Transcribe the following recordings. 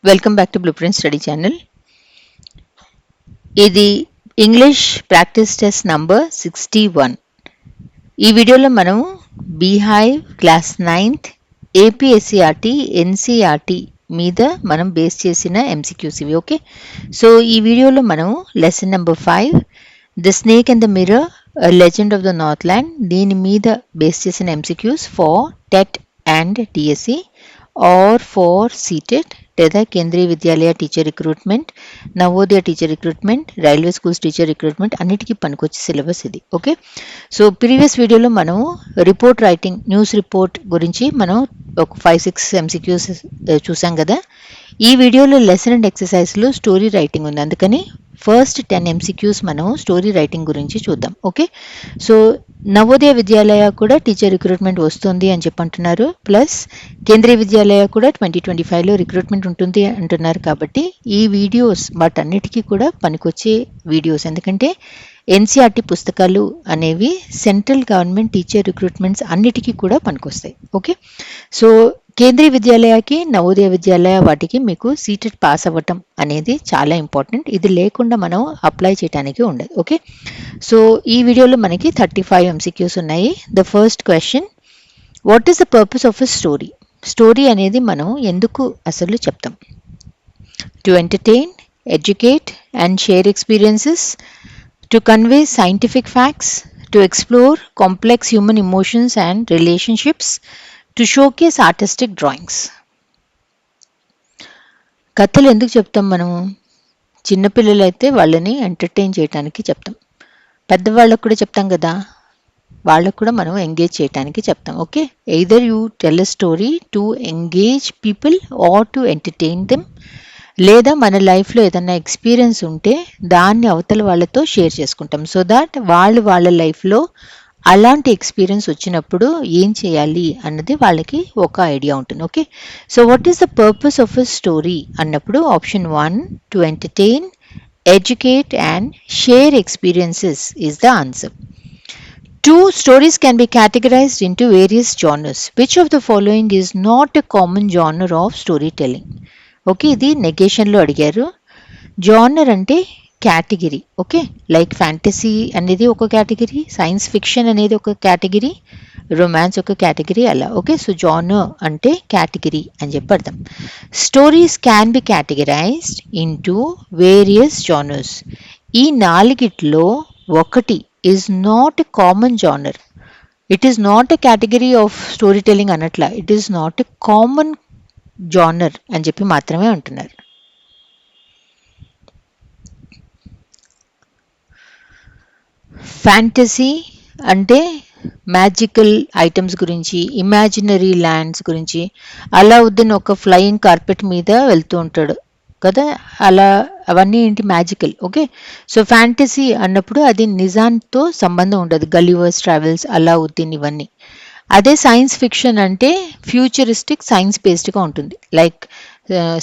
Welcome back to blueprint study channel. ఇది English practice test number 61. ఈ వీడియోలో మనం beehive class 9th APSCERT NCERT మీద మనం బేస్ చేసిన ఎంసీక్యూస్ ఇవి. ఓకే, సో ఈ వీడియోలో మనం lesson number 5 the snake and the mirror legend of the north land దీని మీద బేస్ చేసిన MCQs for TET and DSC or for CTET లేదా Kendriya Vidyalaya teacher recruitment, Navodaya teacher recruitment, railway schools teacher recruitment అన్నిటికీ పనికొచ్చే syllabus ఇది. ఓకే, సో ప్రీవియస్ వీడియోలో మనం report writing, news report గురించి మనం ఒక 5-6 ఎంసీక్యూస్ చూసాం కదా. ఈ వీడియోలో లెసన్ అండ్ ఎక్సర్సైజ్లో స్టోరీ రైటింగ్ ఉంది, అందుకని ఫస్ట్ 10 ఎంసీక్యూస్ మనం స్టోరీ రైటింగ్ గురించి చూద్దాం. ఓకే, సో నవోదయ విద్యాలయ కూడా టీచర్ రిక్రూట్మెంట్ వస్తుంది అని చెప్పంటున్నారు, ప్లస్ కేంద్రీయ విద్యాలయ కూడా 2025లో రిక్రూట్మెంట్ ఉంటుంది అంటున్నారు. కాబట్టి ఈ వీడియోస్ వాటన్నిటికీ కూడా పనికొచ్చే వీడియోస్, ఎందుకంటే ఎన్సీఆర్టీ పుస్తకాలు అనేవి సెంట్రల్ గవర్నమెంట్ టీచర్ రిక్రూట్మెంట్స్ అన్నిటికీ కూడా పనికొస్తాయి. ఓకే, సో కేంద్రీయ విద్యాలయకి, నవోదయ విద్యాలయ వాటికి మీకు సీటెట్ పాస్ అవ్వటం అనేది చాలా ఇంపార్టెంట్. ఇది లేకుండా మనం అప్లై చేయడానికి ఉండదు. ఓకే, సో ఈ వీడియోలో మనకి 35 ఎంసీక్యూస్ ఉన్నాయి. The first question, what is the purpose of a story? Story అనేది మనం ఎందుకు అసలు చెప్తాం? To entertain, educate and share experiences, to convey scientific facts, to explore complex human emotions and relationships, to showcase artistic drawings. కథలు ఎందుకు చెప్తాం మనము? చిన్నపిల్లలు అయితే వాళ్ళని ఎంటర్టైన్ చేయడానికి చెప్తాం, పెద్దవాళ్ళకు కూడా చెప్తాం కదా, వాళ్ళకు కూడా మనం ఎంగేజ్ చేయడానికి చెప్తాం. Okay, either you tell a story to engage people or to entertain them, లేదా మన లైఫ్లో ఏదైనా ఎక్స్పీరియన్స్ ఉంటే దాన్ని అవతల వాళ్ళతో షేర్ చేసుకుంటాం, సో దాట్ వాళ్ళ లైఫ్లో అలాంటి ఎక్స్పీరియన్స్ వచ్చినప్పుడు ఏం చేయాలి అన్నది వాళ్ళకి ఒక ఐడియా ఉంటుంది. Okay, so what is the purpose of a story అన్నప్పుడు option 1 to entertain, educate and share experiences is the answer. 2 stories can be categorized into various genres. Which of the following is not a common genre of storytelling? Okay, ఇది నెగేషన్లో అడిగారు. Genre అంటే category. Okay, like fantasy అనేది ఒక category, science fiction అనేది ఒక category, romance ఒక category, అలా. Okay, so genre అంటే కేటగిరీ అని చెప్పి అర్థం. Stories can be categorised into various genres. ఈ నాలుగిట్లో ఒకటి is not a common genre. It is not a category of story telling అన్నట్ల, it is not a common genre అని చెప్పి మాత్రమే అంటున్నారు. ఫ్యాంటసీ అంటే మ్యాజికల్ ఐటమ్స్ గురించి, ఇమాజినరీ ల్యాండ్స్ గురించి. అలావుద్దీన్ ఒక ఫ్లయింగ్ కార్పెట్ మీద వెళ్తూ ఉంటాడు కదా, అలా అవన్నీ ఏంటి? మ్యాజికల్. ఓకే, సో ఫ్యాంటసీ అన్నప్పుడు అది నిజాంతో సంబంధం ఉండదు, గలివర్స్ ట్రావెల్స్, అలావుద్దీన్ ఇవన్నీ. అదే సైన్స్ ఫిక్షన్ అంటే ఫ్యూచరిస్టిక్, సైన్స్ బేస్డ్గా ఉంటుంది, లైక్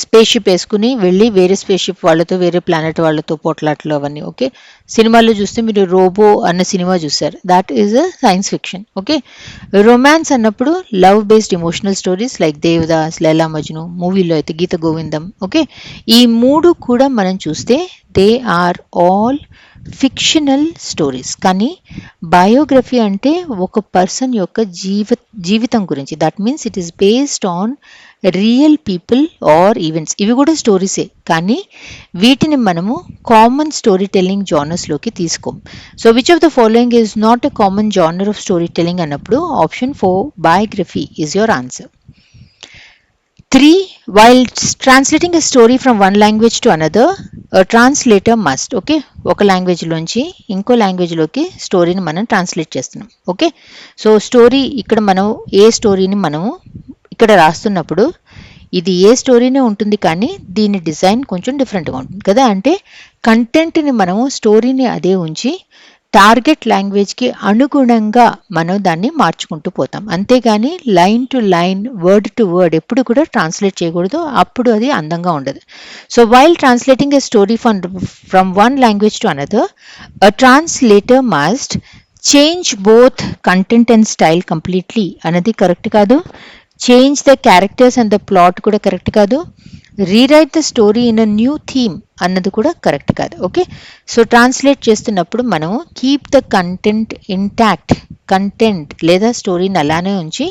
స్పేస్ షిప్ వేసుకుని వెళ్ళి వేరే స్పేస్ షిప్ వాళ్ళతో, వేరే ప్లానెట్ వాళ్ళతో పోట్లాట్లు అవన్నీ. ఓకే, సినిమాల్లో చూస్తే మీరు రోబో అన్న సినిమా చూసారు, that is a science fiction. Okay, romance అన్నప్పుడు love based emotional stories like Devdas, Laila Majnu, మూవీలో అయితే గీత గోవిందం. ఓకే, ఈ మూడు కూడా మనం చూస్తే they are all fictional stories. కానీ బయోగ్రఫీ అంటే ఒక పర్సన్ యొక్క జీవితం గురించి, that means it is based on real people or events. ఇవి కూడా స్టోరీసే, కానీ వీటిని మనము కామన్ స్టోరీ టెల్లింగ్ జానర్స్లోకి తీసుకోం. So which of the following is not a common genre of story telling అన్నప్పుడు option 4 biography is your answer. 3. While translating a story from one language to another, a translator must. Okay, ఒక లాంగ్వేజ్లోంచి ఇంకో లాంగ్వేజ్లోకి స్టోరీని మనం translate చేస్తున్నాం. Okay, so story ఇక్కడ మనం ఏ స్టోరీని మనము ఇక్కడ రాస్తున్నప్పుడు ఇది ఏ స్టోరీనే ఉంటుంది, కానీ దీని డిజైన్ కొంచెం డిఫరెంట్గా ఉంటుంది కదా. అంటే కంటెంట్ని మనము స్టోరీని అదే ఉంచి టార్గెట్ లాంగ్వేజ్కి అనుగుణంగా మనం దాన్ని మార్చుకుంటూ పోతాం, అంతేగాని line to line, word to word ఎప్పుడు కూడా ట్రాన్స్లేట్ చేయకూడదు, అప్పుడు అది అందంగా ఉండదు. So while translating a story from one language to another, a translator must change both content and style completely అన్నది కరెక్ట్ కాదు. Change the characters and the plot కూడా కరెక్ట్ కాదు. Rewrite the story in a new theme అన్నది కూడా correct కాదు. Okay, so translate చేస్తున్నప్పుడు మనం keep the content intact, content లేదా స్టోరీని అలానే ఉంచి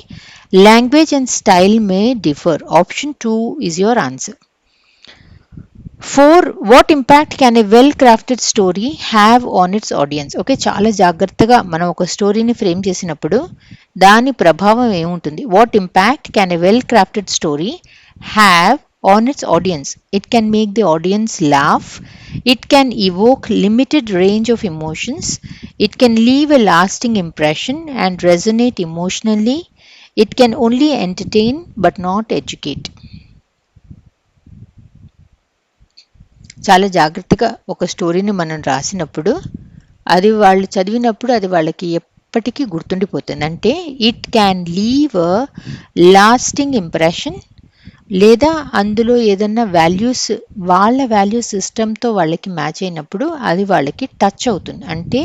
language and style May differ. Option 2 is your answer. 4. What impact can A well crafted story have on its audience? Okay, చాలా జాగ్రత్తగా మనం ఒక స్టోరీని ఫ్రేమ్ చేసినప్పుడు దాని ప్రభావం ఏముంటుంది? What impact can A well crafted story have on its audience? It can make the audience laugh, it can evoke limited range of emotions, it can leave a lasting impression and resonate emotionally, it can only entertain but not educate. చాలా జాగ్రత్తగా ఒక స్టోరీని మనం రాసినప్పుడు అది వాళ్ళు చదివినప్పుడు అది వాళ్ళకి ఎప్పటికీ గుర్తుండిపోతుంది. అంటే it can leave a lasting impression, లేదా అందులో ఏదన్నా వాల్యూస్ వాళ్ళ వాల్యూ సిస్టమ్తో వాళ్ళకి మ్యాచ్ అయినప్పుడు అది వాళ్ళకి టచ్ అవుతుంది. అంటే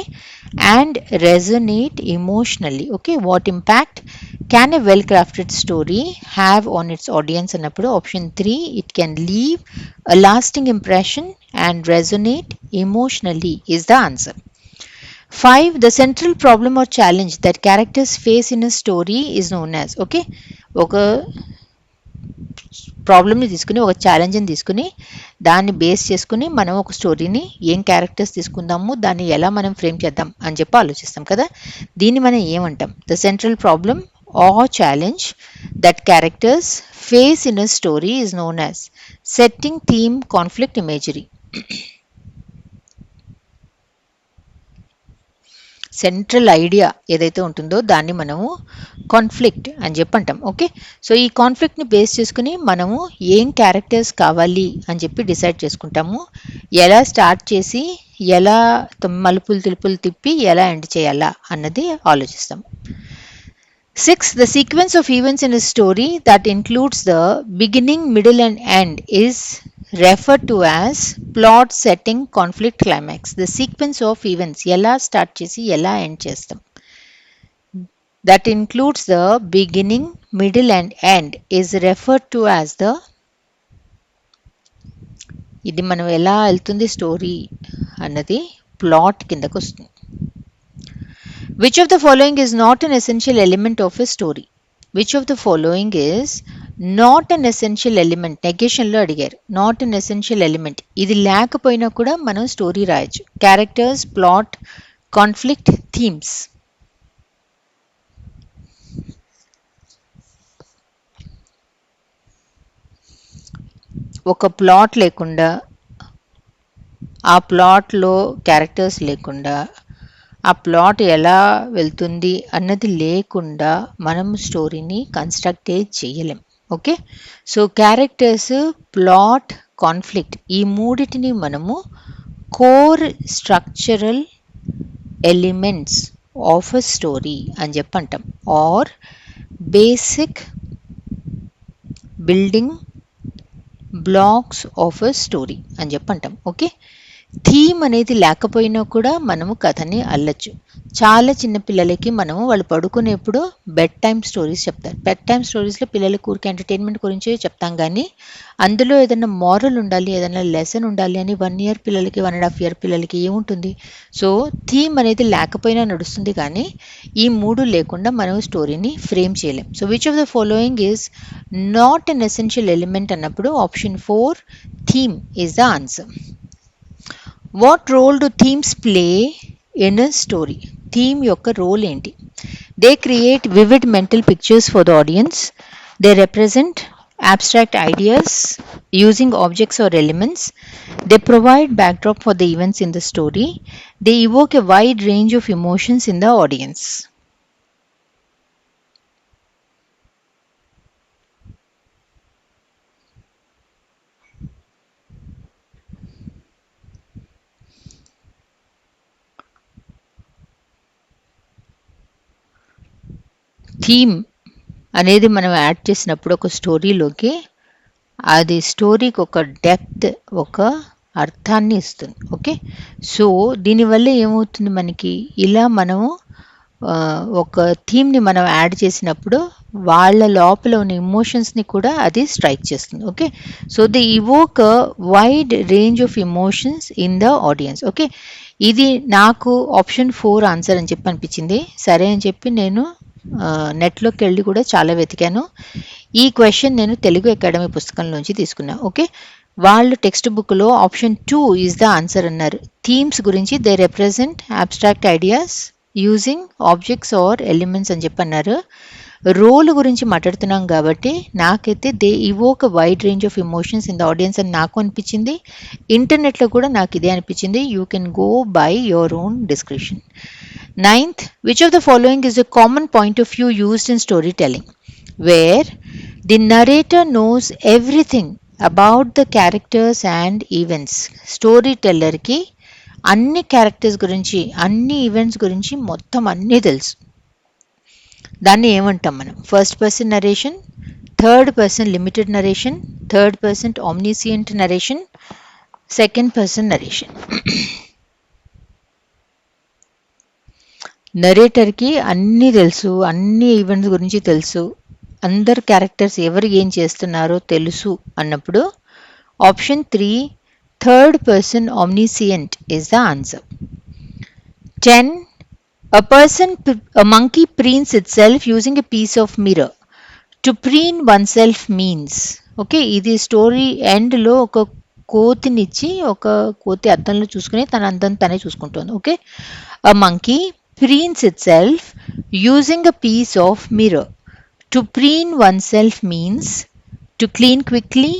and resonate emotionally. Okay, what impact can a well crafted story have on its audience అన్నప్పుడు option 3 it can leave a lasting impression and resonate emotionally is the answer. 5. The central problem or challenge that characters face in a story is known as. Okay, ఒక ప్రాబ్లమ్ని తీసుకుని ఒక ఛాలెంజ్ని తీసుకుని దాన్ని base చేసుకుని మనం ఒక స్టోరీని ఏం క్యారెక్టర్స్ తీసుకుందాము, దాన్ని ఎలా మనం ఫ్రేమ్ చేద్దాం అని చెప్పి ఆలోచిస్తాం కదా. దీన్ని మనం ఏమంటాం? The central problem or challenge that characters face in a story is known as setting, theme, conflict, imagery. Central idea ఏదైతే ఉంటుందో దాన్ని మనము కాన్ఫ్లిక్ట్ అని చెప్పి అంటాం. ఓకే, సో ఈ కాన్ఫ్లిక్ట్ని బేస్ చేసుకుని మనము ఏం క్యారెక్టర్స్ కావాలి అని చెప్పి డిసైడ్ చేసుకుంటాము, ఎలా స్టార్ట్ చేసి ఎలా మలుపులు తిలుపులు తిప్పి ఎలా ఎండ్ చేయాలా అన్నది ఆలోచిస్తాం. 6. The sequence of events in a story that includes the beginning, middle and end is referred to as plot, setting, conflict, climax. The sequence of events ఎలా స్టార్ట్ చేసి ఎలా ఎండ్ చేస్తాం, that includes the beginning, middle and end is referred to as the, ఇది మనం ఎలా వెళ్తుంది story అన్నది plot కిందకు వస్తుంది. Which of the following is not an essential element of a story? Which of the following is not an essential element? Negation లో అడిగారు. Not an essential element, ఇది లేకపోయినా కూడా మనం స్టోరీ రాయొచ్చు. Characters, plot, conflict, themes. ఒక plot లేకుండా, ఆ ప్లాట్లో క్యారెక్టర్స్ లేకుండా, ఆ ప్లాట్ ఎలా వెళ్తుంది అన్నది లేకుండా మనం స్టోరీని కన్స్ట్రక్ట్ చేయలేం. Okay, so characters, plot, conflict ఈ మూడిటిని మనము core structural elements of a story అని చెప్పి అంటాం, or basic building blocks of a story అని చెప్పి అంటాం. ఓకే, థీమ్ అనేది లేకపోయినా కూడా మనము కథని అల్లచ్చు. చాలా చిన్న పిల్లలకి మనము వాళ్ళు పడుకునేప్పుడు బెడ్ టైమ్ స్టోరీస్ చెప్తారు. బెడ్ టైమ్ స్టోరీస్లో పిల్లలకి ఊరికి ఎంటర్టైన్మెంట్ గురించి చెప్తాం, కానీ అందులో ఏదైనా మారల్ ఉండాలి, ఏదైనా లెసన్ ఉండాలి అని 1 year పిల్లలకి 1.5 year పిల్లలకి ఏముంటుంది? సో థీమ్ అనేది లేకపోయినా నడుస్తుంది, కానీ ఈ 3 లేకుండా మనం స్టోరీని ఫ్రేమ్ చేయలేం. So which of the following is not an essential element అన్నప్పుడు option 4 theme is the answer. What role do themes play in a story? Theme యొక్క రోల్ ఏంటి? They create vivid mental pictures for the audience. They represent abstract ideas using objects or elements. They provide backdrop for the events in the story. They evoke a wide range of emotions in the audience. Theme అనేది మనం add చేసినప్పుడు ఒక స్టోరీలోకి అది స్టోరీకి ఒక depth, ఒక అర్థాన్ని ఇస్తుంది. ఓకే, సో దీనివల్ల ఏమవుతుంది మనకి, ఇలా మనము ఒక థీమ్ని మనం యాడ్ చేసినప్పుడు వాళ్ళ లోపల ఉన్న ఎమోషన్స్ని కూడా అది స్ట్రైక్ చేస్తుంది. Okay, so they evoke a wide range of emotions in the audience. Okay, ఇది నాకు ఆప్షన్ 4 ఆన్సర్ అని చెప్పి అనిపించింది. సరే అని చెప్పి నేను నెట్లోకి వెళ్ళి కూడా చాలా వెతికాను. ఈ క్వశ్చన్ నేను తెలుగు అకాడమీ పుస్తకంలోంచి తీసుకున్నా. ఓకే, వాళ్ళు టెక్స్ట్ బుక్లో ఆప్షన్ 2 ఈజ్ ద ఆన్సర్ అన్నారు. థీమ్స్ గురించి they represent abstract ideas using objects or elements అని చెప్పి అన్నారు. రోల్ గురించి మాట్లాడుతున్నాం కాబట్టి నాకైతే they evoke wide range of emotions in the audience అని నాకు అనిపించింది. ఇంటర్నెట్లో కూడా నాకు ఇదే అనిపించింది. You can go by your own description. Ninth, which of the following is a common point of view used in storytelling, where the narrator knows everything about the characters and events? Storyteller ki అన్ని characters గురించి అన్ని events గురించి మొత్తం అన్నీ తెలుసు. దాన్ని ఏమంటాం మనం? First person narration, third person limited narration, third person omniscient narration, second person narration. నరేటర్కి అన్నీ తెలుసు, అన్ని ఈవెంట్స్ గురించి తెలుసు, అందరు క్యారెక్టర్స్ ఎవరు ఏం చేస్తున్నారో తెలుసు అన్నప్పుడు option 3 third person ఆమ్నిసియంట్ is the answer. 10, a monkey preens itself using a piece of mirror. To preen oneself means, okay, ఇది స్టోరీ ఎండ్లో ఒక కోతినిచ్చి ఒక కోతి అద్దంలో చూసుకుని తన అందం తనే చూసుకుంటుంది. Okay, a monkey preens itself using a piece of mirror. To preen oneself means to clean quickly,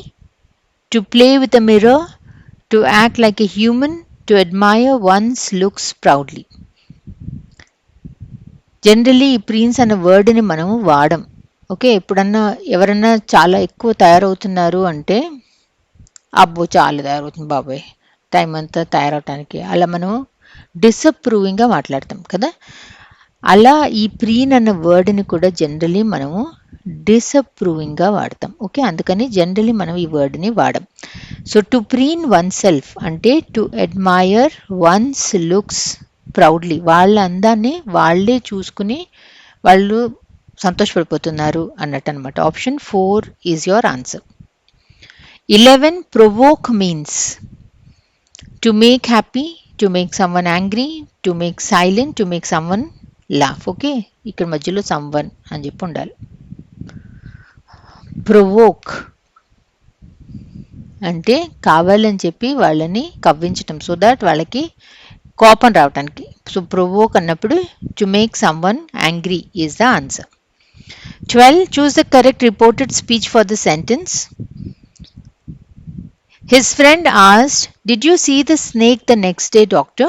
to play with a mirror, to act like a human, to admire one's looks proudly. Generally ఈ ప్రీన్స్ అన్న వర్డ్ని మనము వాడం. Okay, ఎప్పుడన్నా ఎవరన్నా చాలా ఎక్కువ తయారవుతున్నారు అంటే అబ్బో చాలా తయారవుతుంది బాబాయ్ టైం అంతా తయారవటానికి, అలా మనం డిసప్రూవింగ్గా మాట్లాడతాం కదా. అలా ఈ ప్రీన్ అన్న వర్డ్ని కూడా జనరలీ మనము డిసప్రూవింగ్గా వాడతాం. ఓకే, అందుకని జనరలీ మనం ఈ వర్డ్ని వాడం. So to preen one self అంటే to admire one's looks proudly, వాళ్ళ అందాన్ని వాళ్ళే చూసుకుని వాళ్ళు సంతోషపడిపోతున్నారు అన్నట్టు అనమాట. Option 4 is your answer. 11, provoke means to make happy, to make someone angry, to make silent, to make someone laugh. Okay, ఇక్కడ మధ్యలో సమ్వన్ అని చెప్పి ఉండాలి. ప్రొవోక్ అంటే కావాలని చెప్పి వాళ్ళని కవ్వించటం, సో దాట్ వాళ్ళకి కోపం రావటానికి. సో ప్రొవోక్ అన్నప్పుడు to make someone angry is the answer. 12, choose the correct reported speech for the sentence. His friend asked, did you see the snake the next day, doctor?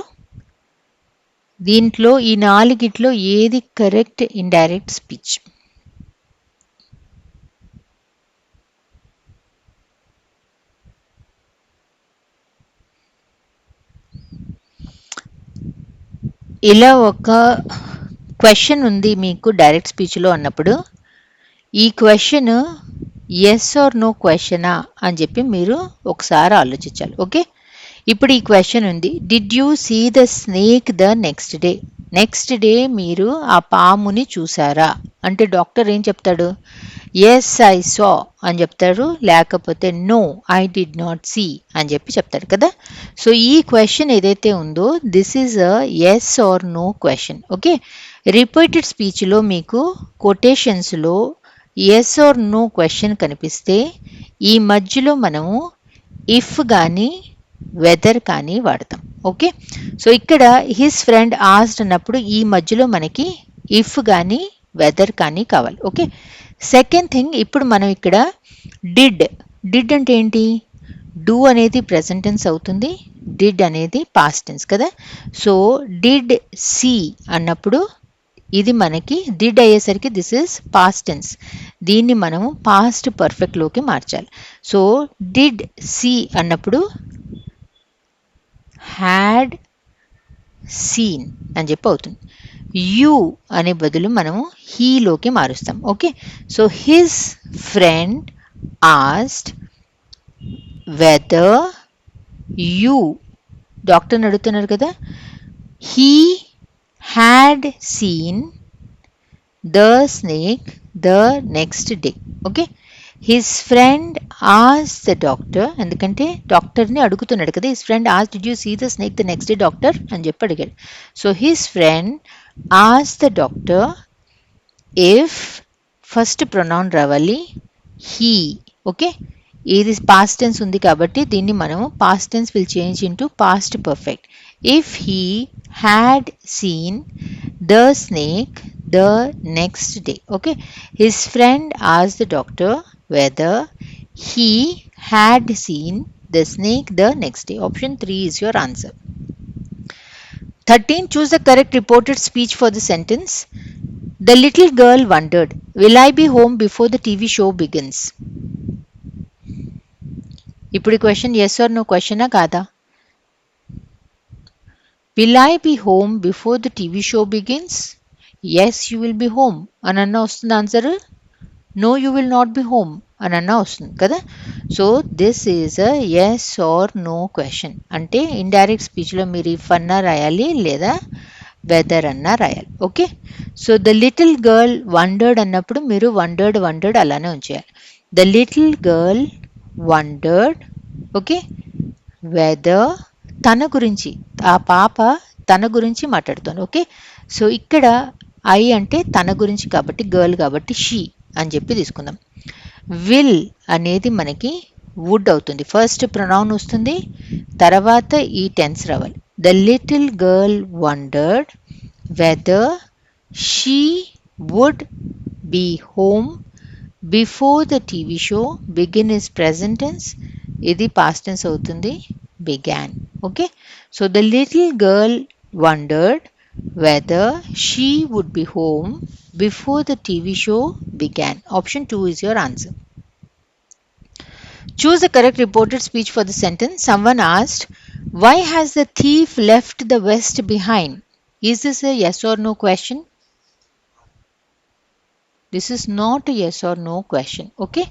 దీంట్లో ఈ నాలుగిట్లో ఏది correct indirect speech? ఇలా ఒక question ఉంది మీకు direct స్పీచ్లో అన్నప్పుడు ఈ question yes or no క్వశ్చనా అని చెప్పి మీరు ఒకసారి ఆలోచించాలి. ఓకే, ఇప్పుడు ఈ క్వశ్చన్ ఉంది, did you see the snake the next day? Next day మీరు ఆ పాముని చూసారా అంటే డాక్టర్ ఏం చెప్తాడు? ఎస్ ఐ సా అని చెప్తాడు, లేకపోతే no I did not see అని చెప్పి చెప్తాడు కదా. సో ఈ క్వశ్చన్ ఏదైతే ఉందో this is a yes or no question. Okay, repeated స్పీచ్లో మీకు కొటేషన్స్లో ఎస్ ఆర్ నో క్వశ్చన్ కనిపిస్తే ఈ మధ్యలో మనము ఇఫ్ కానీ వెదర్ కానీ వాడతాం. ఓకే, సో ఇక్కడ హిస్ ఫ్రెండ్ ఆస్డ్ అన్నప్పుడు ఈ మధ్యలో మనకి ఇఫ్ కానీ వెదర్ కానీ కావాలి. ఓకే, సెకండ్ థింగ్, ఇప్పుడు మనం ఇక్కడ డిడ్ అంటే ఏంటి? డూ అనేది ప్రెజెంట్ టెన్స్ అవుతుంది, డిడ్ అనేది పాస్ట్ టెన్స్ కదా. సో డిడ్ సీ అన్నప్పుడు ఇది మనకి డిడ్ అయ్యేసరికి దిస్ ఇస్ పాస్ట్ టెన్స్, దీన్ని మనము పాస్ట్ పర్ఫెక్ట్లోకి మార్చాలి. సో డిడ్ సీ అన్నప్పుడు హ్యాడ్ సీన్ అని చెప్పి అవుతుంది. యూ అనే బదులు మనము హీలోకి మారుస్తాం. Okay, so his friend asked whether you, డాక్టర్ని అడుగుతున్నారు కదా, he had seen the snake the next day. Okay. His friend asked the doctor, ఎందుకంటే డాక్టర్ని అడుగుతున్నాడు కదా, his friend asked, did you see the snake the next day doctor అని చెప్పి అడిగాడు. So his friend asked the doctor if first pronoun రావాలి he. Okay, ఇది past tense ఉంది కాబట్టి దీన్ని మనము past tense will change into past perfect. If he had seen the snake the next day. Okay, his friend asked the doctor whether he had seen the snake the next day. Option 3 is your answer. 13. Choose the correct reported speech for the sentence. The little girl wondered, will I be home before the TV show begins? ఇప్పుడు ఈ question yes or no క్వశ్చనా కాదా? Will I be home before the TV show begins? Yes you will be home అని అన్నా వస్తుంది answer, no you will not be home అని అన్నా వస్తుంది కదా. So this is a yes or no question. అంటే ఇండైరెక్ట్ స్పీచ్లో మీరు ఇఫ్ అన్నా రాయాలి లేదా వెదర్ అన్నా రాయాలి. Okay, so the little girl wondered అన్నప్పుడు మీరు వండర్డ్ అలానే ఉంచేయాలి. The little girl wondered. Okay, weather తన గురించి, ఆ పాప తన గురించి మాట్లాడుతాను. ఓకే, సో ఇక్కడ ఐ అంటే తన గురించి కాబట్టి గర్ల్ కాబట్టి షీ అని చెప్పి తీసుకుందాం. విల్ అనేది మనకి వుడ్ అవుతుంది, ఫస్ట్ ప్రొనౌన్ వస్తుంది, తర్వాత ఈ టెన్స్ రావాలి. The little girl wondered whether she would be home before the TV show. Begin is present tense, ఇది పాస్ట్ టెన్స్ అవుతుంది, began. Okay, so the little girl wondered whether she would be home before the TV show began. Option 2 is your answer. Choose the correct reported speech for the sentence. Someone asked, why has the thief left the vest behind? Is this a yes or no question? This is not a yes or no question. Okay,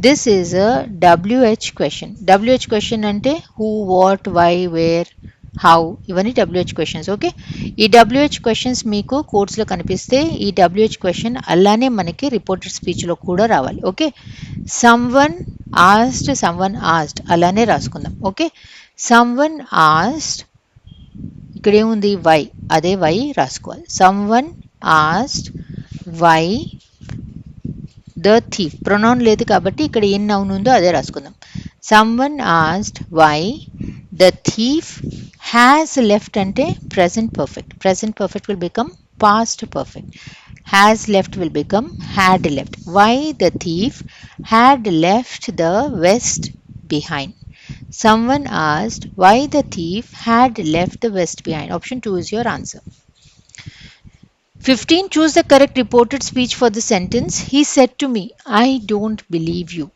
this is a WH question. WH question ante who, what, why, where, how, ఇవన్నీ WH questions. Okay, ఈ WH questions మీకు కోర్సులో కనిపిస్తే ఈ WH question అలానే మనకి reported స్పీచ్లో కూడా రావాలి. ఓకే, someone asked అలానే రాసుకుందాం. ఓకే, someone asked, ఇక్కడ ఏముంది why, అదే why రాసుకోవాలి. someone asked why the thief, pronoun లేదు కాబట్టి ఇక్కడ ఏం నౌన్ ఉందో అదే రాసుకుందాం. someone asked why the thief has left అంటే present perfect will become past perfect, has left will become had left. Why the thief had left the vest behind. Someone asked why the thief had left the vest behind. Option 2 is your answer. 15. Choose the correct reported speech for the sentence. He said to me, I don't believe you.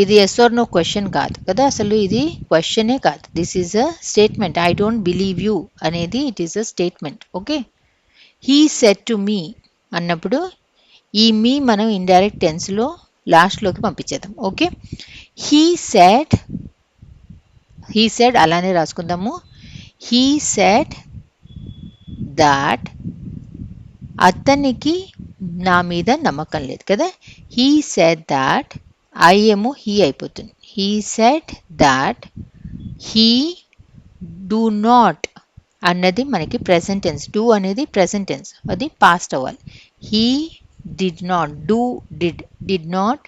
ఇది yes or no question కాదు కదా, అసలు ఇది క్వశ్చనే కాదు. This is a statement. I don't believe you అనేది it is a statement. Okay, he said to me అన్నప్పుడు ఈ మీ మనం ఇండైరెక్ట్ టెన్స్లో లాస్ట్లోకి పంపించేద్దాం. ఓకే, హీ సెడ్ అలానే రాసుకుందాము. హీ సెడ్ దాట్, అతనికి నా మీద నమ్మకం లేదు కదా. హీ సెడ్ దాట్, ఐ ఏమో హీ అయిపోతుంది. He said that he do not అన్నది మనకి ప్రెజెంట్ టెన్స్, డూ అనేది ప్రెజెంట్ టెన్స్, అది పాస్ట్ అవ్వాలి. He did not, did not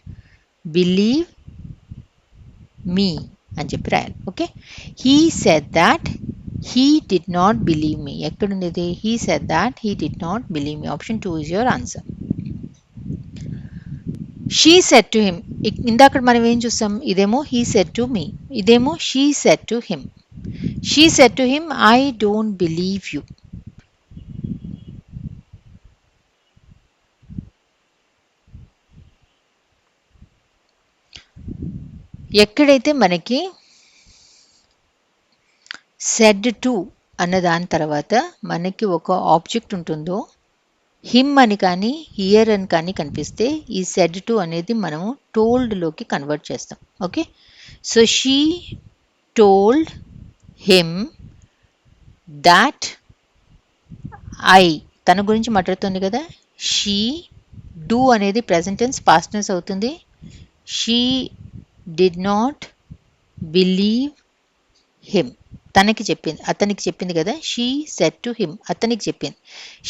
believe me అని చెప్పి రాయాలి. Okay, he said that he did not believe me. ఎక్కడుంది? He said that he did not believe me. Option 2 is your answer. She said to him, ఇందాక మనం ఏం చూసాం, ఇదేమో he said to మీ, ఇదేమో she said to him. She said to him, I don't believe you. ఎక్కడైతే మనకి said to అన్న దాని తర్వాత మనకి ఒక ఆబ్జెక్ట్ ఉంటుందో, హిమ్ అని కానీ హియర్ అని కానీ కనిపిస్తే ఈ సెడ్ టు అనేది మనము టోల్డ్లోకి కన్వర్ట్ చేస్తాం. Okay, so she told him that I తన గురించి మాట్లాడుతుంది కదా. షీ డూ అనేది ప్రెజెంట్ టెన్స్ పాస్ట్ టెన్స్ అవుతుంది. She did not believe him తనకి చెప్పింది అతనికి చెప్పింది కదా. షీ సెడ్ టు హిమ్ అతనికి చెప్పింది.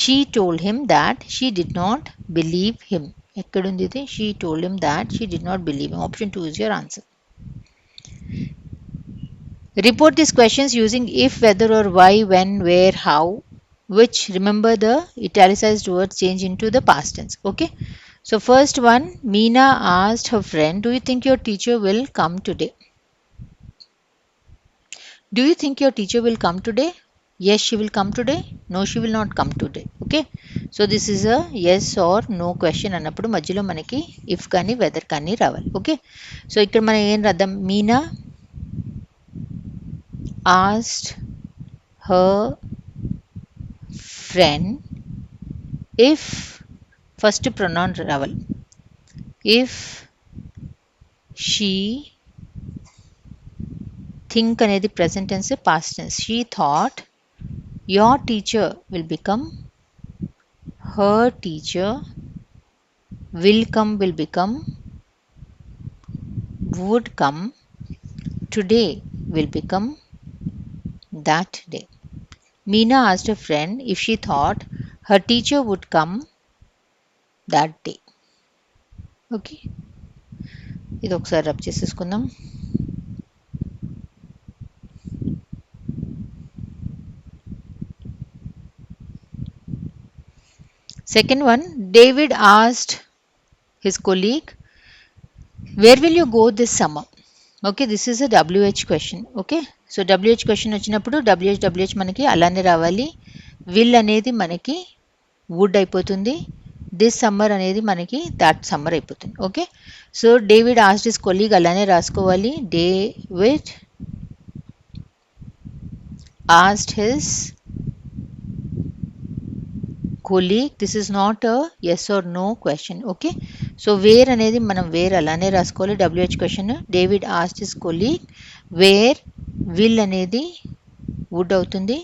She told him that she did not believe him. ఎక్కడుంది ఇది? She told him that she did not believe him. Option 2 is your answer. Report these questions using if, whether or why, when, where, how, which. Remember the italicized words change into the past tense. Okay. So first one, Meena asked her friend, do you think your teacher will come today? Do you think your teacher will come today? Yes, she will come today. No, she will not come today. Okay. So this is a yes or no question అన్నప్పుడు మధ్యలో మనకి if కానీ whether కానీ రావాలి. Okay. So ఇక్కడ మనం ఏం రాద్దాం? Meena asked her friend if first pronoun రావాలి. If she think అనేది present tense past tense. She thought your teacher will become, her teacher will come, will become, would come, today will become, that day. Meena asked a friend if she thought her teacher would come that day. Okay. ఇది ఒకసారి rub చేసేసుకుందాం. Second one, David asked his colleague, where will you go this summer? Okay, this is a WH question. Okay, so WH question వచ్చినప్పుడు WH మనకి అలానే రావాలి. will అనేది మనకి would అయిపోతుంది. this summer అనేది మనకి that summer అయిపోతుంది. Okay. So David asked his colleague అలానే రాసుకోవాలి. David asked his colleague. This is not a yes or no question. Okay. So where అనేది మనం where అలానే రాసుకోవాలి. WH question David asked his colleague where, will అనేది would అవుతుంది.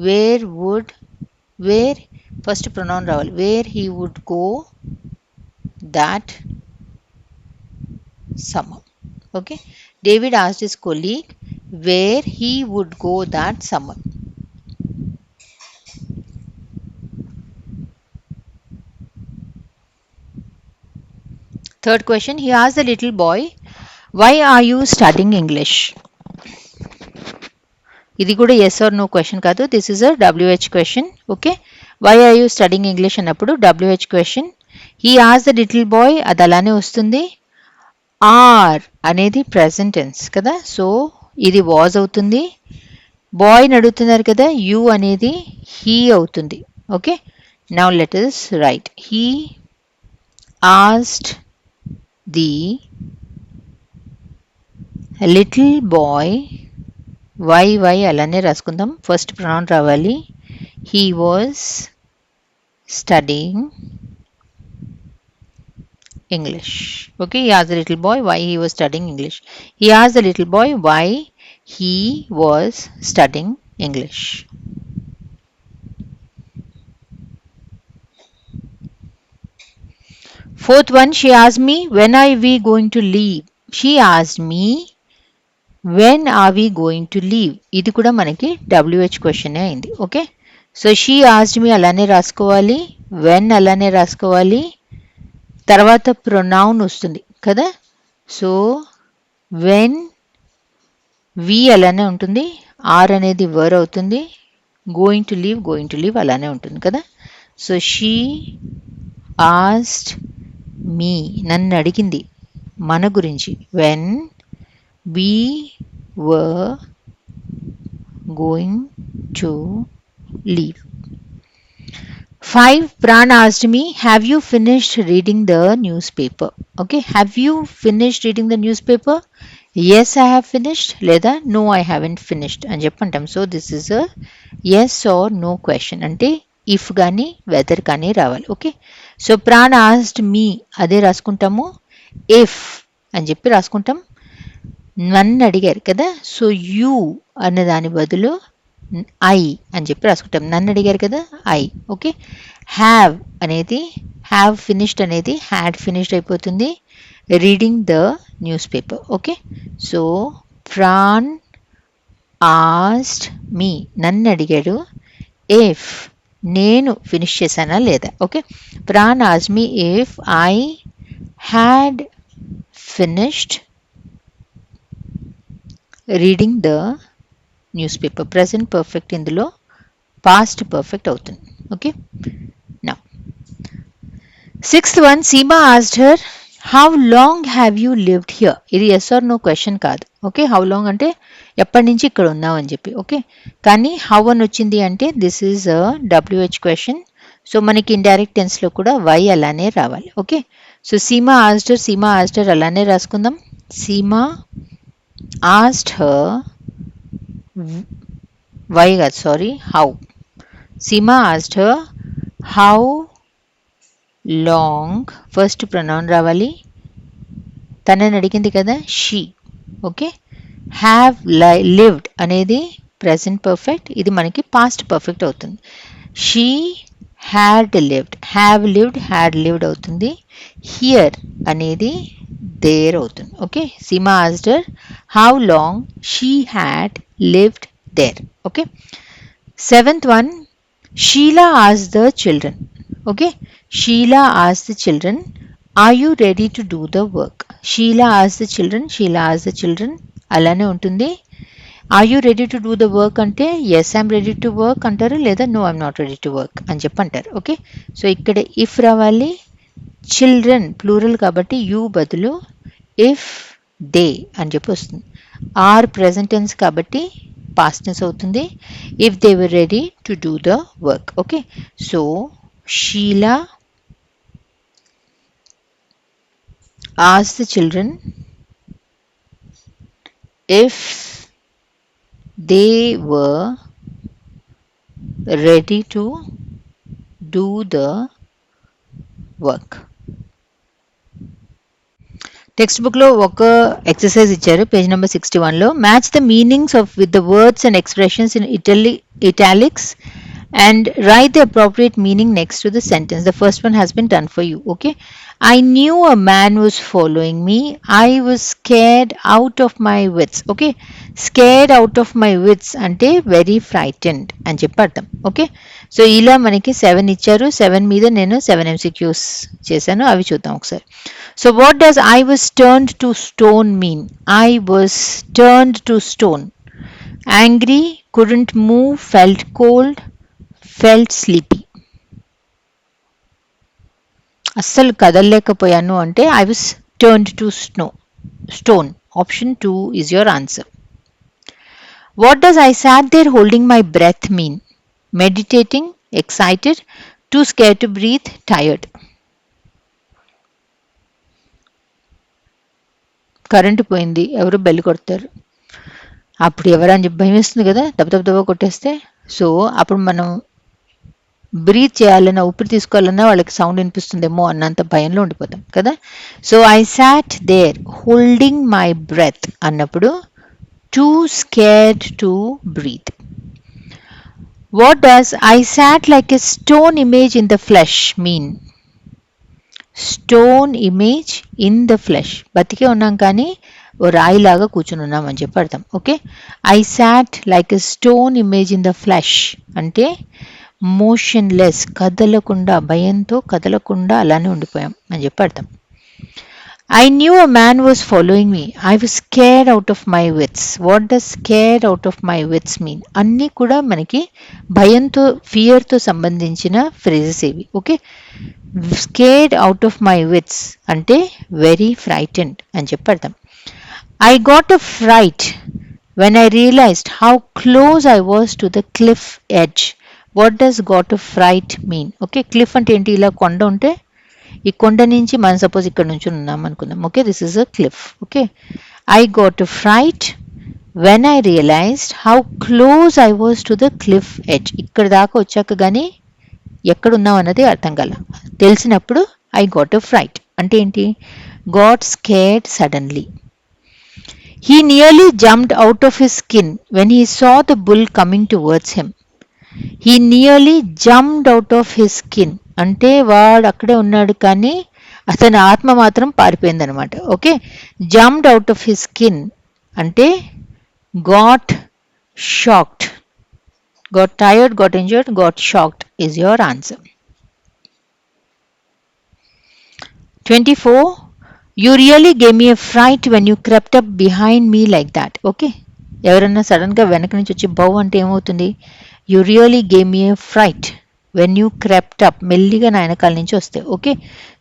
where first pronoun రావాలి. where he would go that summer. Okay. David asked his colleague where he would go that summer. Third question, he asked the little boy, why are you studying English? ఇది కూడా yes or no question కాదు. This is a WH question. Okay. Why are you studying English అన్నప్పుడు WH question. He asked the little boy, అది అలానే వస్తుంది. are అనేది present tense కదా. So ఇది was అవుతుంది. బాయ్ అడుగుతున్నారు కదా, you అనేది he అవుతుంది. Okay. Now let us write. He asked the little boy, why అలానే రాసుకుందాం. ఫస్ట్ ప్రొనౌన్ రావాలి. he was studying English. Okay, he asked the little boy why he was studying English. He asked the little boy why he was studying English. Fourth one, she asked me, when are we going to leave? She asked me, when are we going to leave? ఇది కూడా మనకి WH question అయింది. Okay. So she asked me అలానే రాసుకోవాలి. when అలానే రాసుకోవాలి. తర్వాత pronoun వస్తుంది కదా. సో when we అలానే ఉంటుంది. ఆర్ అనేది వర్ అవుతుంది. going to leave అలానే ఉంటుంది కదా. సో she asked me నన్ను అడిగింది మన గురించి when we were going to leave. 5, Pran asked me, have you finished reading the newspaper? Okay, have you finished reading the newspaper? Yes, I have finished. లేదా no, I haven't finished అని చెప్పంటాం. So this is a yes or no question. అంటే if కానీ whether కానీ రావాలి. Okay. So Pran asked me అదే రాసుకుంటాము. if అని చెప్పి రాసుకుంటాం. నన్ను అడిగారు కదా. సో యూ అన్న దాని బదులు ఐ అని చెప్పి రాసుకుంటాం. నన్ను అడిగారు కదా ఐ. ఓకే, హ్యావ్ అనేది హ్యావ్ ఫినిష్డ్ అనేది హ్యాడ్ ఫినిష్డ్ అయిపోతుంది. Reading the newspaper. Okay, so Pran asked me నన్ను అడిగాడు ఇఫ్ నేను ఫినిష్ చేశానా లేదా. Okay, Pran asked me if I had finished reading the newspaper. Present perfect ఇందులో పాస్ట్ పర్ఫెక్ట్ అవుతుంది. ఓకే, నా sixth one, Seema asked her how long have you lived here. ఇది yes or no question కాదు. Okay, how long అంటే ఎప్పటి నుంచి ఇక్కడ ఉన్నావు అని చెప్పి. ఓకే, కానీ హౌ అని వచ్చింది అంటే this is a W H question. So మనకి ఇండైరెక్ట్ టెన్స్లో కూడా వై అలానే రావాలి. Okay, so Seema asked her అలానే రాసుకుందాం. సీమా ఆస్డ్ హర్ వై కాదు, sorry, how. Seema asked her how long, first pronoun రావాలి. తనని అడిగింది కదా షీ. ఓకే, హ్యావ్ లివ్డ్ అనేది ప్రెసెంట్ పర్ఫెక్ట్, ఇది మనకి పాస్ట్ పర్ఫెక్ట్ అవుతుంది. She had lived, have lived had lived అవుతుంది. హియర్ అనేది దేర్ అవుతుంది. Okay, Seema asked her how long she had lived there. Okay, seventh one, Sheela asked the children. Okay, Sheela asked the children are you ready to do the work. Sheela asked the children అలానే ఉంటుంది. Are you ready to do the work అంటే yes I'm ready to work అంటారు, లేదా no I'm not ready to work అని చెప్పి అంటారు. Okay, so ఇక్కడ if రావాలి. చిల్డ్రన్ ప్లూరల్ కాబట్టి యూ బదులు ఇఫ్ దే అని చెప్పి వస్తుంది. ఆర్ ప్రెజెంట్ టెన్స్ కాబట్టి పాస్ట్ టెన్స్ అవుతుంది. If they were ready to do the work. Okay, so Sheela asked the children if they were ready to do the work. Text బుక్లో ఒక exercise ఇచ్చారు page number 61లో. Match the meanings of with the words and expressions in italics and write the appropriate meaning next to the sentence. The first one has been done for you. Okay, I knew a man was following me. I was scared out of my wits. Okay, scared out of my wits అంటే very frightened అని చెప్పి అర్థం. Okay, so ఇలా మనకి 7 ఇచ్చారు. 7 మీద నేను 7 MCQs చేశాను, అవి చూద్దాం ఒకసారి. So what does I was turned to stone mean? I was turned to stone. Angry, couldn't move, felt cold, felt sleepy. అస్సలు కదలలేకపోయాను అంటే I was turned to stone. Option 2 is your answer. What does I sat there holding my breath mean? Meditating, excited, too scared to breathe, tired. Current పోయింది, ఎవరు bell కొడతారు, అప్పుడు ఎవరని చెప్పి భయం వేస్తుంది కదా, దెబ్బ కొట్టేస్తే. సో అప్పుడు మనం బ్రీత్ చేయాలన్నా, ఊపిరి తీసుకోవాలన్నా వాళ్ళకి సౌండ్ వినిపిస్తుందేమో అన్నంత భయంలో ఉండిపోతాం కదా. So I sat there holding my breath అన్నప్పుడు too scared to breathe. What does I sat like a stone image in the flesh mean? Stone image in the flesh, బతికే ఉన్నాం కానీ ఓ రాయిలాగా కూర్చుని ఉన్నాం అని చెప్పి అర్థం. Okay, I sat like a stone image in the flesh అంటే motionless, కదలకుండా, భయంతో కదలకుండా అలానే ఉండిపోయాం అని చెప్పి అర్థం. I knew a man was following me. I was scared out of my wits. What does scared out of my wits mean? అన్నీ కూడా మనకి భయంతో, ఫియర్తో సంబంధించిన ఫ్రేజెస్ ఇవి. Okay, scared out of my wits అంటే వెరీ ఫ్రైటెండ్ అని చెప్పి అర్థం. I got a fright when I realized how close I was to the cliff edge. What does got a fright mean? Okay, cliff అంటే ఏంటి? ఇలా కొండ ఉంటే ఈ కొండ నుంచి మనం సపోజ్ ఇక్కడ నుంచి ఉన్నాం అనుకుందాం. Okay, this is a cliff. Okay, I got a fright when I realized how close I was to the cliff edge. ఇక్కడ దాకా వచ్చాక కానీ ఎక్కడ ఉన్నాం అన్నది అర్థం కాల. తెలిసినప్పుడు I got a fright అంటే ఏంటి? Got scared suddenly. He nearly jumped out of his skin when he saw the bull coming towards him. He nearly jumped out of his skin. అంటే వాడు అక్కడే ఉన్నాడు కానీ అతని ఆత్మ మాత్రం పారిపోయిందనమాట. Okay, jumped out of his skin అంటే got shocked, got tired, got injured, got shocked is your answer. 24. You really gave me a fright when you crept up behind me like that. Okay, ఎవరన్నా సడన్గా వెనక నుంచి వచ్చి బౌ అంటే ఏమవుతుంది? You really gave me a fright when you crept up, మెల్లిగా నా వెనకాల నుంచి వస్తే. Okay,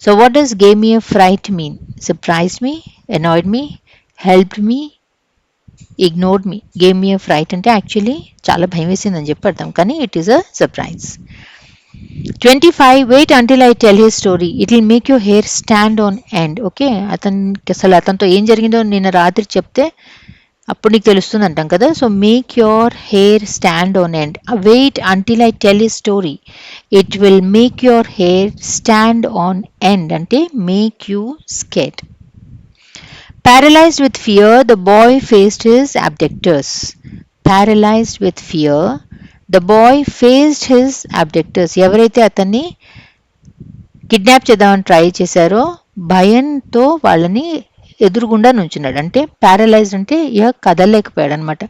so what does gave me a fright mean? Surprise me, annoyed me, helped me, ignored me. Gave me a fright అంటే actually చాలా భయం వేసిందని చెప్పి అర్థం, కానీ it is a surprise. 25. Wait until I tell his story. It will make your hair stand on end. Okay, అతనితో ఏం జరిగిందో నిన్న రాత్రి చెప్తే అప్పుడు నీకు తెలుస్తుంది అంటాం కదా. So make your hair stand on end. Wait until I tell his story. It will make your hair stand on end అంటే make you skate. Paralyzed with fear, the boy faced his abductors. Paralyzed with fear, the boy faced his abductors. ఎవరైతే అతన్ని kidnap చేద్దామని try చేశారో భయంతో వాళ్ళని ఎదురుగుండా నుంచున్నాడు. అంటే paralysed అంటే ఇక కదలలేకపోయాడు అనమాట.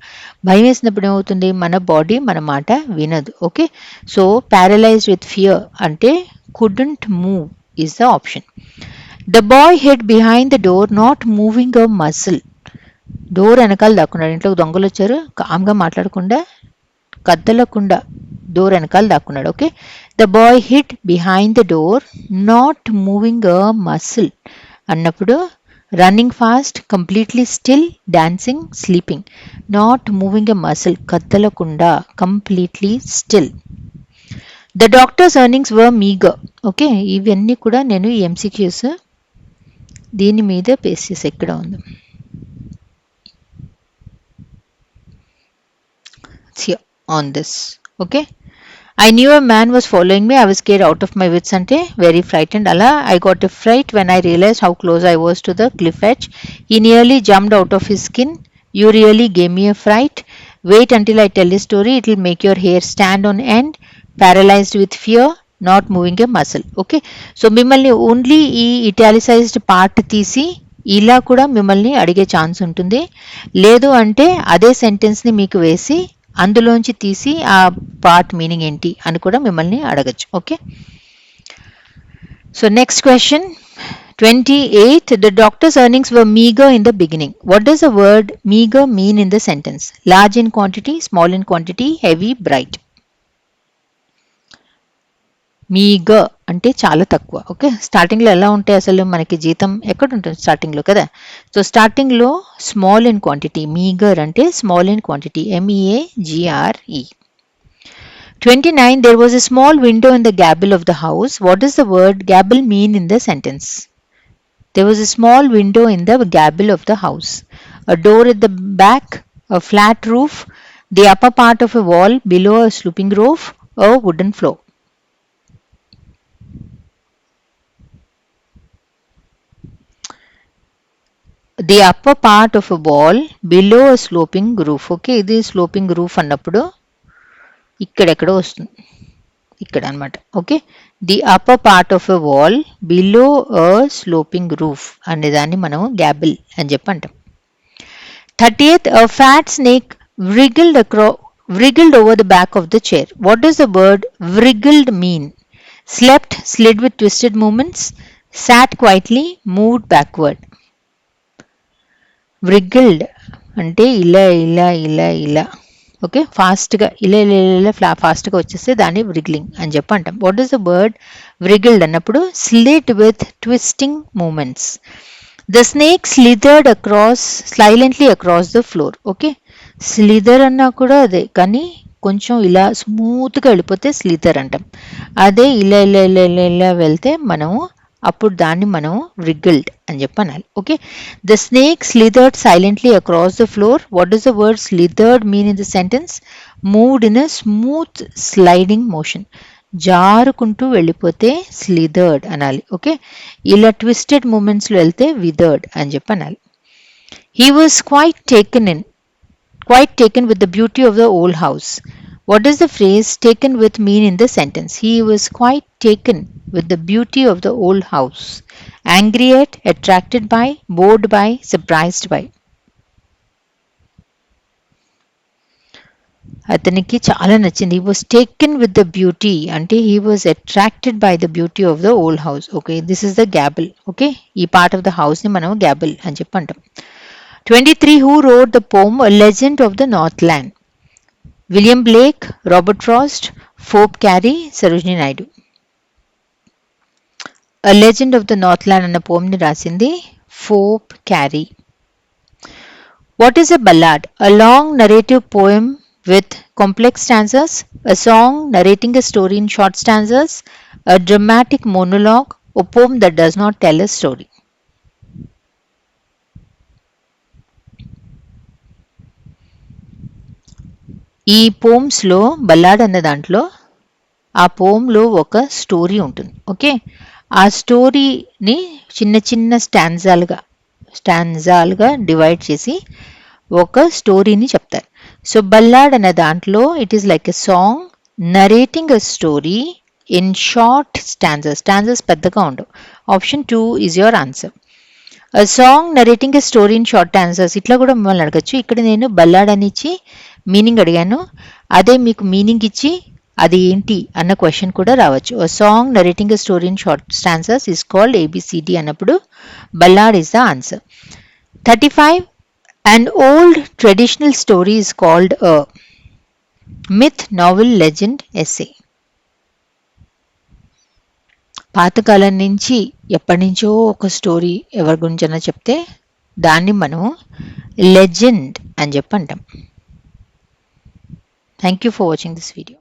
భయం వేసినప్పుడు ఏమవుతుంది? మన బాడీ మన మాట వినదు. Okay, so paralyzed with fear అంటే couldn't move is the option. The boy hid behind the door not moving a muscle. Door వెనకాల దాక్కున్నాడు. ఇంట్లోకి దొంగలు వచ్చారు, కామ్గా మాట్లాడకుండా కదలకుండా డోర్ వెనకాల దాక్కున్నాడు. Okay, the boy hid behind the door not moving a muscle అన్నప్పుడు running fast, completely still, dancing, sleeping. Not moving a muscle కదలకుండా, completely still. The doctor's earnings were meagre. Okay, ఇవన్నీ కూడా నేను ఈ ఎంసీక్యూస్ దీని మీద బేస్ చేసి ఎక్కడ ఉంది on this. Okay, I knew a man was following me. I was scared out of my wits ante very frightened. Ala, I got a fright when I realized how close I was to the cliff edge. He nearly jumped out of his skin. You really gave me a fright. Wait until I tell the story. It will make your hair stand on end. Paralyzed with fear, not moving a muscle. Okay, so మిమ్మల్ని only ఈ italicised part తీసి ఇలా కూడా మిమ్మల్ని అడిగే chance ఉంటుంది. లేదు అంటే అదే సెంటెన్స్ని మీకు వేసి అందులోంచి తీసి ఆ పార్ట్ మీనింగ్ ఏంటి అని కూడా మిమ్మల్ని అడగచ్చు. Okay, so next question 28. The doctor's earnings were meager in the beginning. What does the word meager mean in the sentence? Large in quantity, small in quantity, heavy, bright. Meagre అంటే చాలా తక్కువ. Okay, స్టార్టింగ్లో ఎలా ఉంటాయి అసలు మనకి జీతం ఎక్కడ ఉంటుంది? స్టార్టింగ్లో కదా. సో స్టార్టింగ్లో స్మాల్ ఇన్ క్వాంటిటీ, మీగర్ అంటే small in quantity, MEAGRE. 29. There was a small window in the gable of the house. What does the word gable mean in the sentence? There was a small window in the gable of the house. A door at the back, a flat roof, the upper part of a wall, below a sloping roof, a wooden floor. The upper part of a wall below a sloping roof. Okay, ఇది sloping roof అన్నప్పుడు ఇక్కడెక్కడో వస్తుంది, ఇక్కడ అనమాట. Okay, the upper part of a wall below a sloping roof అనేదాన్ని మనం గ్యాబిల్ అని చెప్పి అంటాం. 30th. A fat snake wriggled over the back of the chair. What does the word wriggled mean? Slept, slid with twisted movements, sat quietly, moved backward. wriggled అంటే ఇలా ఇలా ఇలా ఇలా. ఓకే, ఫాస్ట్గా ఇలా ఇలా ఇలా ఫాస్ట్గా వచ్చేస్తే దాన్ని wriggling అని చెప్పి అంటాం. What is the word wriggled అన్నప్పుడు slid with twisting movements. The snake slithered silently across the floor. Okay, slither అన్నా కూడా అదే, కానీ కొంచెం ఇలా స్మూత్గా వెళ్ళిపోతే స్లిదర్ అంటాం. అదే ఇలా ఇలా ఇలా ఇలా ఇలా వెళ్తే మనము అప్పుడు దాన్ని మనం wriggled అని చెప్పి అనాలి. Okay, the snake slithered silently across the floor. What does the word slithered mean in the sentence? Moved in a smooth sliding motion. జారుకుంటూ వెళ్ళిపోతే స్లిదర్డ్ అనాలి. ఓకే, ఇలా ట్విస్టెడ్ మూమెంట్స్లో వెళ్తే విదర్డ్ అని చెప్పి అనాలి. He was quite taken with the beauty of the old house. What does the phrase taken with mean in the sentence? He was quite taken with the beauty of the old house. Angry at, attracted by, bored by, surprised by. అతనికి చాలా నచ్చింది. He was taken with the beauty అంటే he was attracted by the beauty of the old house. Okay, this is the gable. Okay, ఈ part of the house ని మనం gable అని చెప్పి అంటాం. 23 who wrote the poem A Legend of the Northland? William Blake, Robert Frost, Phoebe Cary, Sarojini Naidu. A Legend of the Northland అన్న poem ని రాసింది Phoebe Cary. What is a ballad? A long narrative poem with complex stanzas, a song narrating a story in short stanzas, a dramatic monologue, a poem that does not tell a story. ఈ పోమ్స్లో ballad అన్న దాంట్లో ఆ పోమ్లో ఒక story ఉంటుంది. Okay, ఆ స్టోరీని చిన్న చిన్న స్టాన్జాలుగా డివైడ్ చేసి ఒక స్టోరీని చెప్తారు. సో బల్లాడ్ అనే దాంట్లో it is like a song narrating a story in short stanzas పెద్దగా ఉండవు. Option 2 is your answer. A song narrating a story in short answers ఇట్లా కూడా మిమ్మల్ని అడగచ్చు. ఇక్కడ నేను బల్లాడ్ అని ఇచ్చి మీనింగ్ అడిగాను, అదే మీకు మీనింగ్ ఇచ్చి అది ఏంటి అన్న క్వశ్చన్ కూడా రావచ్చు. A song narrating a story in short stanzas is called A B C D అన్నప్పుడు ballad is the answer. 35 An old traditional story is called a myth, novel, legend, essay. పాతకాలం నుంచి ఎప్పటి నుంచో ఒక స్టోరీ ఎవరి గురించైనా చెప్తే దాన్ని మనం లెజెండ్ అని చెప్పి అంటాం. Thank you for watching this video.